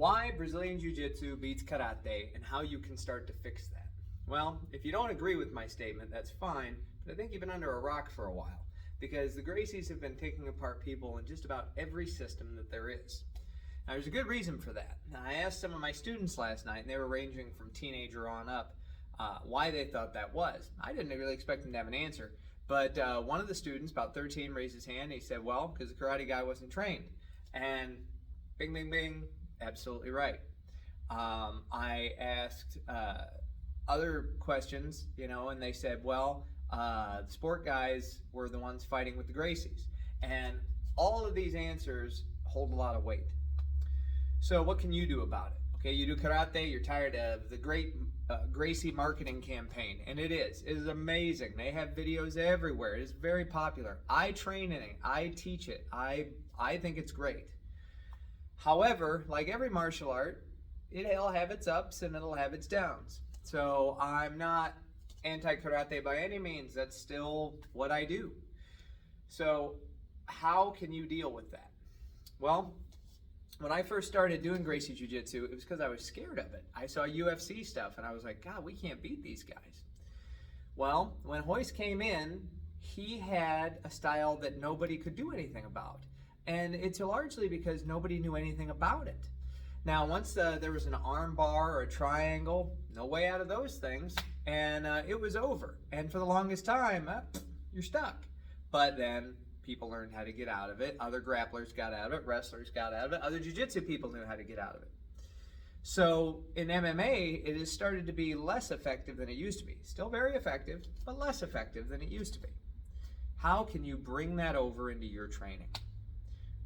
Why Brazilian Jiu-jitsu beats Karate and how you can start to fix that. Well, if you don't agree with my statement, that's fine, but I think you've been under a rock for a while because the Gracies have been taking apart people in just about every system that there is. Now, there's a good reason for that. Now, I asked some of my students last night, and they were ranging from teenager on up, why they thought that was. I didn't really expect them to have an answer, but one of the students, about 13, raised his hand. And he said, well, because the karate guy wasn't trained. And bing, bing, bing, absolutely right. I asked other questions, and they said, well, the sport guys were the ones fighting with the Gracies. And all of these answers hold a lot of weight. So what can you do about it? Okay, you do karate, you're tired of the great Gracie marketing campaign, and it is amazing. They have videos everywhere. It is very popular. I train in it. I teach it. I think it's great. However, like every martial art, it'll have its ups and it'll have its downs. So I'm not anti-karate by any means. That's still what I do. So how can you deal with that? Well, when I first started doing Gracie Jiu-jitsu, it was because I was scared of it. I saw UFC stuff and I was like, God, we can't beat these guys. Well, when Hoist came in, he had a style that nobody could do anything about. And it's largely because nobody knew anything about it. Now, once there was an arm bar or a triangle, no way out of those things, and it was over. And for the longest time, you're stuck. But then people learned how to get out of it. Other grapplers got out of it. Wrestlers got out of it. Other jiu-jitsu people knew how to get out of it. So in MMA, it has started to be less effective than it used to be. Still very effective, but less effective than it used to be. How can you bring that over into your training?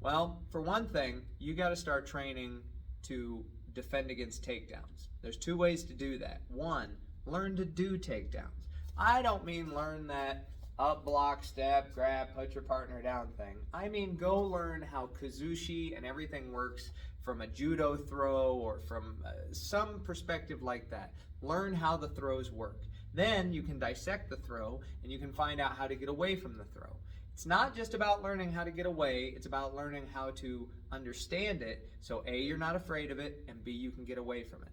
Well, for one thing, you got to start training to defend against takedowns. There's two ways to do that. One, learn to do takedowns. I don't mean learn that up, block, step, grab, put your partner down thing. I mean go learn how kazushi and everything works from a judo throw or from some perspective like that. Learn how the throws work. Then you can dissect the throw and you can find out how to get away from the throw. It's not just about learning how to get away, it's about learning how to understand it, so A, you're not afraid of it, and B, you can get away from it.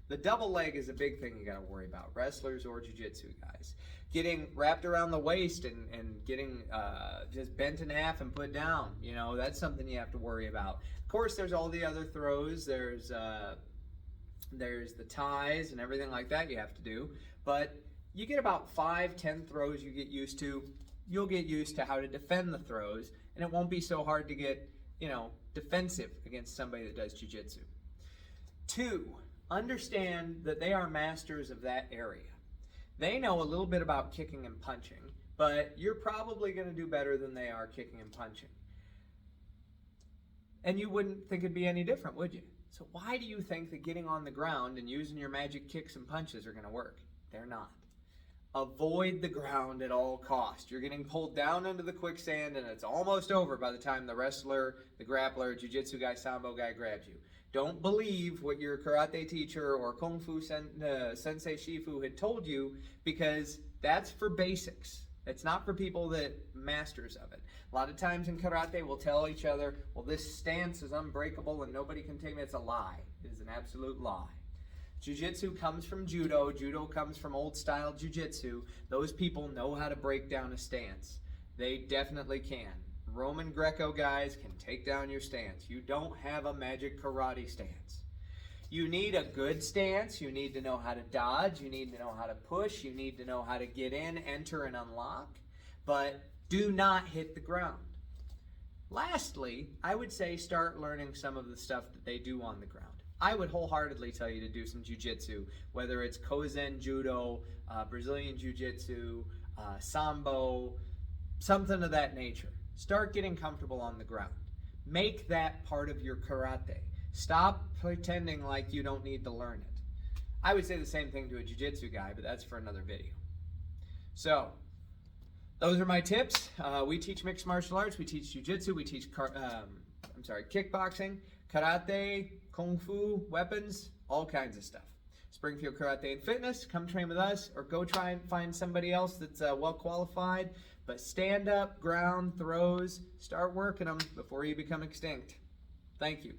The double leg is a big thing you gotta worry about, wrestlers or jiu-jitsu guys. Getting wrapped around the waist and getting just bent in half and put down, that's something you have to worry about. Of course, there's all the other throws, there's the ties and everything like that you have to do, but you get about 5-10 throws you get used to. You'll get used to how to defend the throws, and it won't be so hard to get, defensive against somebody that does jiu-jitsu. 2, understand that they are masters of that area. They know a little bit about kicking and punching, but you're probably going to do better than they are kicking and punching. And you wouldn't think it'd be any different, would you? So why do you think that getting on the ground and using your magic kicks and punches are going to work? They're not. Avoid the ground at all costs. You're getting pulled down into the quicksand and it's almost over by the time the wrestler, the grappler, jiu-jitsu guy, sambo guy grabs you. Don't believe what your karate teacher or kung fu sensei shifu had told you, because that's for basics. It's not for people that masters of it. A lot of times in karate we'll tell each other, well, this stance is unbreakable and nobody can take me. It's a lie. It is an absolute lie. Jiu-jitsu comes from judo. Judo comes from old-style jiu-jitsu. Those people know how to break down a stance. They definitely can. Roman Greco guys can take down your stance. You don't have a magic karate stance. You need a good stance. You need to know how to dodge. You need to know how to push. You need to know how to get in, enter, and unlock. But do not hit the ground. Lastly, I would say start learning some of the stuff that they do on the ground. I would wholeheartedly tell you to do some jiu-jitsu, whether it's Kozen Judo, Brazilian Jiu-jitsu, Sambo, something of that nature. Start getting comfortable on the ground. Make that part of your karate. Stop pretending like you don't need to learn it. I would say the same thing to a jiu-jitsu guy, but that's for another video. So, those are my tips. We teach mixed martial arts, we teach jiu-jitsu, we teach kickboxing, karate, kung fu, weapons, all kinds of stuff. Springfield Karate and Fitness, come train with us, or go try and find somebody else that's well qualified. But stand up, ground, throws, start working them before you become extinct. Thank you.